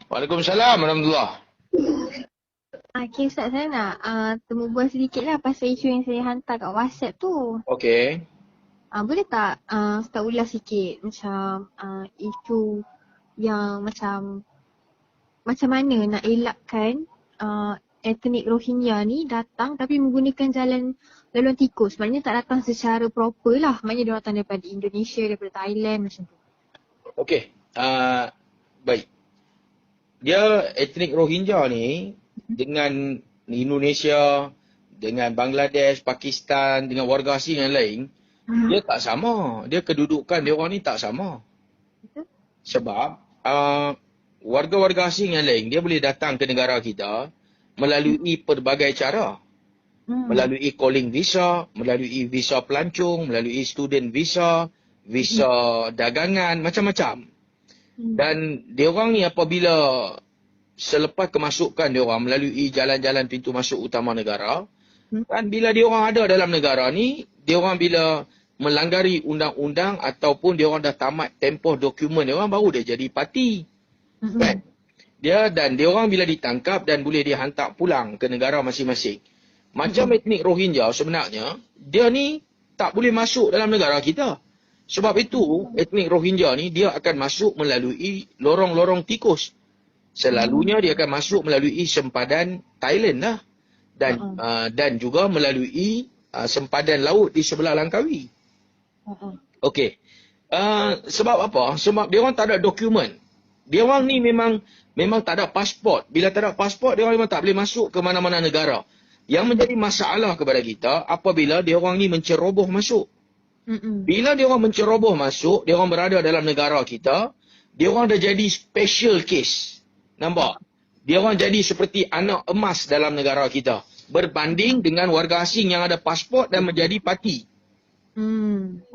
Waalaikumsalam warahmatullahi. Okay, Ustaz, saya nak temu bual sedikit lah pasal isu yang saya hantar kat WhatsApp tu. Okey. Boleh tak Ustaz ulas sikit macam isu yang macam mana nak elakkan etnik Rohingya ni datang tapi menggunakan laluan tikus. Maknanya tak datang secara proper lah. Maknanya dia datang daripada Indonesia, daripada Thailand macam tu. Okey. Baik. Dia etnik Rohingya ni dengan Indonesia, dengan Bangladesh, Pakistan, dengan warga asing yang lain, dia tak sama. Dia kedudukan dia orang ni tak sama. Betul? Sebab warga-warga asing yang lain, dia boleh datang ke negara kita melalui pelbagai cara. Melalui calling visa, melalui visa pelancong, melalui student visa, visa dagangan, macam-macam. Dan dia orang ni apabila selepas kemasukan dia orang melalui jalan-jalan pintu masuk utama negara, kan bila dia orang ada dalam negara ni, dia orang bila melanggari undang-undang ataupun dia orang dah tamat tempoh dokumen dia orang, baru dia jadi parti. Kan? Dia orang bila ditangkap dan boleh dihantar pulang ke negara masing-masing. Macam etnik Rohingya sebenarnya, dia ni tak boleh masuk dalam negara kita. Sebab itu, etnik Rohingya ni dia akan masuk melalui lorong-lorong tikus. Selalunya dia akan masuk melalui sempadan Thailand lah. Dan juga melalui sempadan laut di sebelah Langkawi. Okey. Sebab apa? Sebab dia orang tak ada dokumen. Dia orang ni memang tak ada pasport. Bila tak ada pasport, dia orang memang tak boleh masuk ke mana-mana negara. Yang menjadi masalah kepada kita apabila dia orang ni menceroboh masuk. Bila dia orang menceroboh masuk, dia orang berada dalam negara kita, dia orang dah jadi special case. Nampak? Dia orang jadi seperti anak emas dalam negara kita. Berbanding dengan warga asing yang ada pasport dan menjadi parti.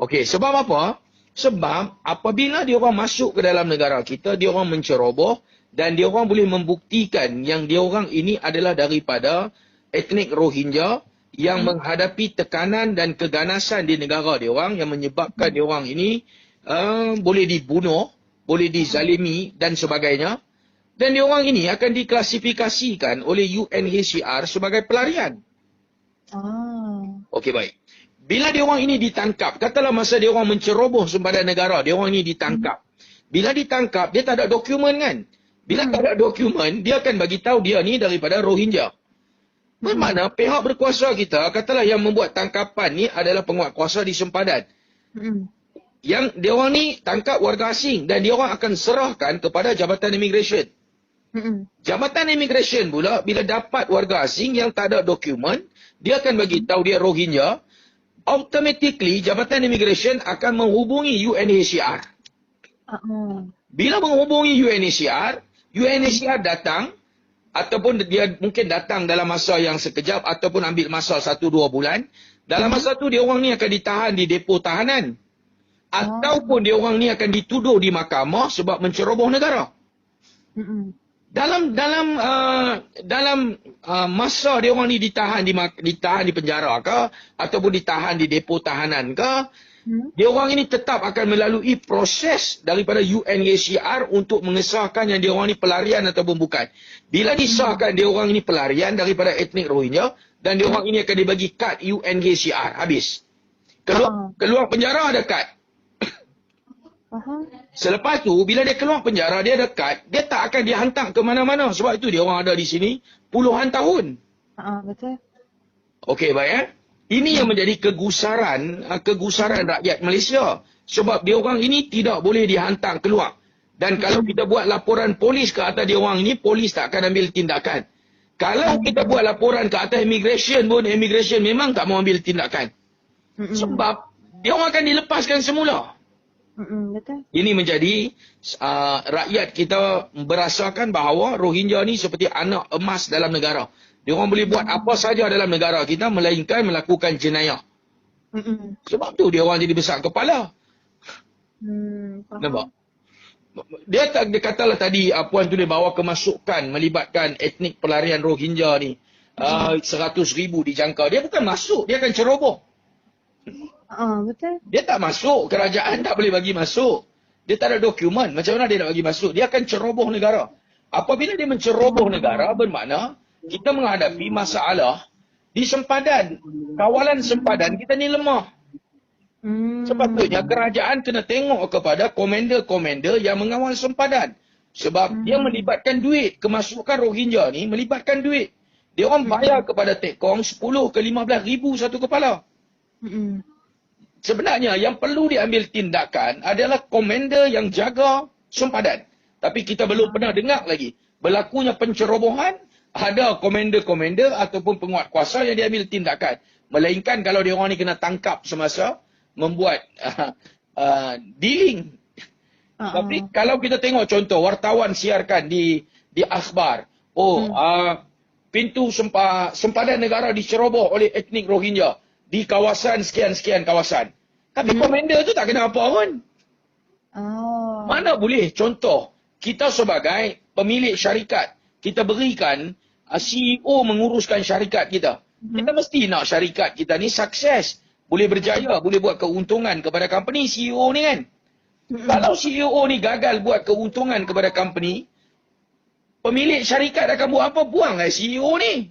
Okey, sebab apa? Sebab apabila dia orang masuk ke dalam negara kita, dia orang menceroboh dan dia orang boleh membuktikan yang dia orang ini adalah daripada etnik Rohingya yang menghadapi tekanan dan keganasan di negara dia orang yang menyebabkan dia orang ini boleh dibunuh, boleh dizalimi dan sebagainya. Dan dia orang ini akan diklasifikasikan oleh UNHCR sebagai pelarian. Okey, baik. Bila dia orang ini ditangkap, katalah masa dia orang menceroboh sempadan negara, dia orang ini ditangkap. Bila ditangkap, dia tak ada dokumen kan? Bila tak ada dokumen, dia akan bagi tahu dia ni daripada Rohingya. Bermakna pihak berkuasa kita, katalah yang membuat tangkapan ni adalah penguatkuasa di sempadan. Yang dia orang ni tangkap warga asing dan dia orang akan serahkan kepada Jabatan Immigration. Jabatan Immigration pula bila dapat warga asing yang tak ada dokumen, dia akan bagi tahu dia Rohingya. Automatically Jabatan Immigration akan menghubungi UNHCR. Bila menghubungi UNHCR datang ataupun dia mungkin datang dalam masa yang sekejap ataupun ambil masa 1-2 bulan. Dalam masa tu dia orang ni akan ditahan di depo tahanan. Ataupun dia orang ni akan dituduh di mahkamah sebab menceroboh negara. Dalam masa dia orang ni ditahan di penjara ke ataupun ditahan di depo tahanan ke, dia orang ini tetap akan melalui proses daripada UNHCR untuk mengesahkan yang dia orang ni pelarian ataupun bukan. Bila disahkan dia orang ini pelarian daripada etnik Rohingya dan dia orang ini akan dibagi kad UNHCR, habis. Keluar penjara ada kad. Selepas tu, bila dia keluar penjara, dia ada kad, dia tak akan dihantar ke mana-mana. Sebab itu dia orang ada di sini puluhan tahun. Betul. Okey, baik. Ini yang menjadi kegusaran rakyat Malaysia. Sebab dia orang ini tidak boleh dihantar keluar. Dan kalau kita buat laporan polis ke atas dia orang ini, polis tak akan ambil tindakan. Kalau kita buat laporan ke atas immigration pun, immigration memang tak mau ambil tindakan. Sebab dia orang akan dilepaskan semula. Betul. Ini menjadi rakyat kita merasakan bahawa Rohingya ni seperti anak emas dalam negara. Dia orang boleh buat apa saja dalam negara kita melainkan melakukan jenayah. Sebab tu dia orang jadi besar kepala. Nampak? Dia katalah tadi puan tu dia bawa kemasukan melibatkan etnik pelarian Rohingya ni 100,000 dijangka. Dia bukan masuk, dia akan ceroboh. Betul. Dia tak masuk, kerajaan tak boleh bagi masuk. Dia tak ada dokumen, macam mana dia nak bagi masuk? Dia akan ceroboh negara. Apabila dia menceroboh negara, bermakna kita menghadapi masalah di sempadan. Kawalan sempadan kita ni lemah. Sepatutnya kerajaan kena tengok kepada komander-komander yang mengawal sempadan. Sebab dia melibatkan duit. Kemasukan Rohingya ni melibatkan duit. Dia orang bayar kepada Tekong 10 ke 15 ribu satu kepala. Sebenarnya yang perlu diambil tindakan adalah komander yang jaga sempadan. Tapi kita belum pernah dengar lagi berlakunya pencerobohan, ada komander-komander ataupun penguat kuasa yang diambil tindakan. Melainkan kalau dia orang ni kena tangkap semasa membuat dealing. Tapi kalau kita tengok contoh wartawan siarkan di akhbar, pintu sempadan negara diceroboh oleh etnik Rohingya di kawasan sekian-sekian kawasan. Tapi komander tu tak kena apa pun. Mana boleh contoh kita sebagai pemilik syarikat, kita berikan CEO menguruskan syarikat kita. Kita mesti nak syarikat kita ni sukses, boleh berjaya, boleh buat keuntungan kepada company CEO ni kan. Kalau CEO ni gagal buat keuntungan kepada company, pemilik syarikat akan buat apa? Buang lah CEO ni.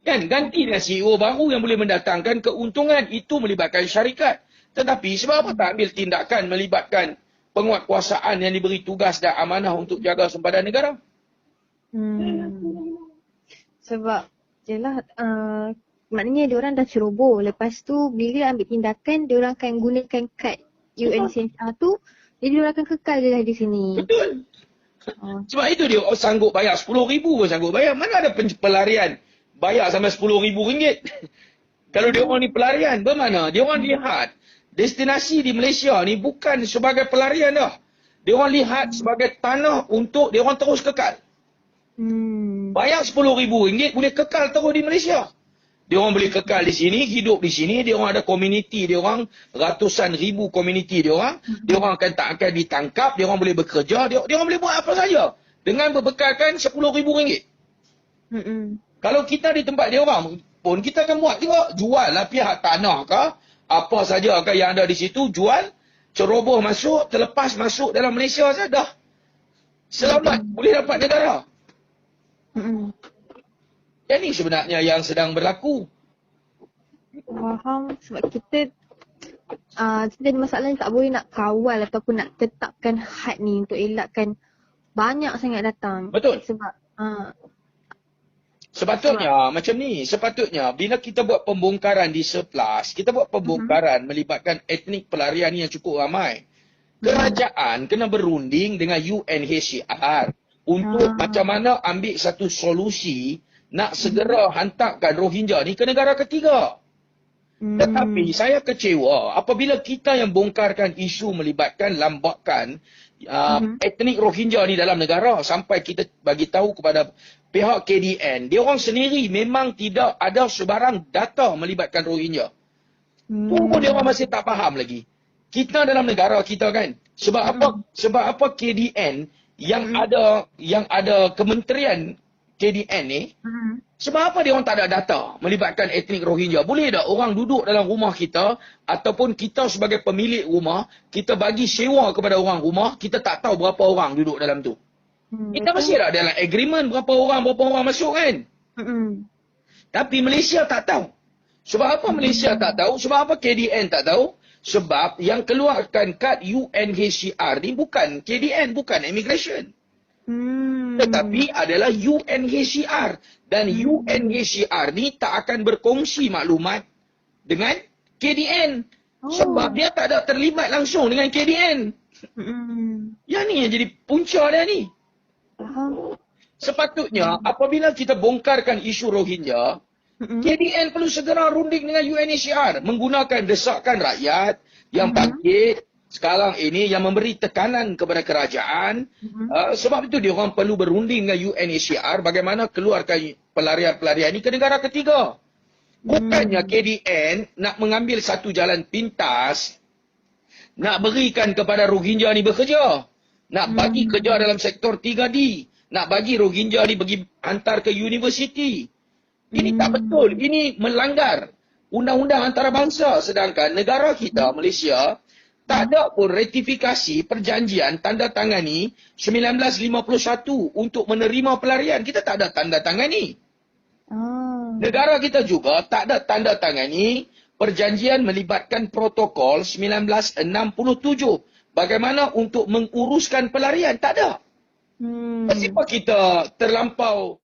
Kan, ganti dengan CEO baru yang boleh mendatangkan keuntungan. Itu melibatkan syarikat. Tetapi sebab apa tak ambil tindakan melibatkan penguatkuasaan yang diberi tugas dan amanah untuk jaga sempadan negara? Sebab jelah maknanya diorang dah ceroboh. Lepas tu bila ambil tindakan, diorang akan gunakan kad UNHCR tu, jadi diorang akan kekal je lah di sini. Betul. Sebab itu dia sanggup bayar 10 ribu pun sanggup bayar. Mana ada pelarian bayar sampai 10 ribu ringgit. Kalau dia orang ni pelarian, bermakna dia orang lihat destinasi di Malaysia ni bukan sebagai pelarian dah. Dia orang lihat sebagai tanah untuk dia orang terus kekal. Bayar 10 ribu ringgit boleh kekal terus di Malaysia. Dia orang boleh kekal di sini, hidup di sini, dia orang ada komuniti, dia orang ratusan ribu komuniti dia orang akan tak akan ditangkap, dia orang boleh bekerja, dia orang boleh buat apa saja dengan berbekalkan 10 ribu ringgit. Kalau kita di tempat dia orang pun kita akan buat juga, jual lah pihak tanah ke, apa saja ke yang ada di situ, jual, ceroboh masuk, terlepas masuk dalam Malaysia saja dah. Selamat, boleh dapat negara. Yang ni sebenarnya yang sedang berlaku. Faham. Sebab kita ada masalah ni tak boleh nak kawal ataupun nak tetapkan had ni untuk elakkan banyak sangat datang. Betul. Sebab sepatutnya macam ni. Sepatutnya bila kita buat pembongkaran di Surplus, kita buat pembongkaran melibatkan etnik pelarian yang cukup ramai. Kerajaan kena berunding dengan UNHCR untuk macam mana ambil satu solusi nak segera hantarkan Rohingya ni ke negara ketiga. Tetapi saya kecewa apabila kita yang bongkarkan isu melibatkan lambakan etnik Rohingya ni dalam negara sampai kita bagi tahu kepada pihak KDN, dia orang sendiri memang tidak ada sebarang data melibatkan Rohingya. Tunggu dia orang masih tak faham lagi. Kita dalam negara kita kan. Sebab apa KDN yang ada kementerian KDN ni, sebab apa dia orang tak ada data melibatkan etnik Rohingya? Boleh tak orang duduk dalam rumah kita ataupun kita sebagai pemilik rumah, kita bagi sewa kepada orang rumah, kita tak tahu berapa orang duduk dalam tu. Kita mesti ada dalam agreement berapa orang masuk kan? Tapi Malaysia tak tahu. Sebab apa Malaysia tak tahu? Sebab apa KDN tak tahu? Sebab yang keluarkan kad UNHCR ni bukan KDN, bukan immigration. Tetapi adalah UNHCR. Dan UNHCR ni tak akan berkongsi maklumat dengan KDN. Sebab dia tak ada terlibat langsung dengan KDN. Yang ni yang jadi punca dia ni. Sepatutnya apabila kita bongkarkan isu Rohingya, KDN perlu segera runding dengan UNHCR. Menggunakan desakan rakyat yang bangkit sekarang ini yang memberi tekanan kepada kerajaan. Sebab itu dia orang perlu berunding dengan UNHCR bagaimana keluarkan pelarian-pelarian ini ke negara ketiga. Bukannya KDN nak mengambil satu jalan pintas, nak berikan kepada Rohingya ni bekerja. Nak bagi kerja dalam sektor 3D. Nak bagi Rohingya ni pergi hantar ke universiti. Ini tak betul. Ini melanggar undang-undang antarabangsa. Sedangkan negara kita, Malaysia, Tak ada pun ratifikasi perjanjian tanda tangani 1951 untuk menerima pelarian. Kita tak ada tanda tangani. Negara kita juga tak ada tanda tangani perjanjian melibatkan protokol 1967. Bagaimana untuk menguruskan pelarian? Tak ada. Kenapa kita terlampau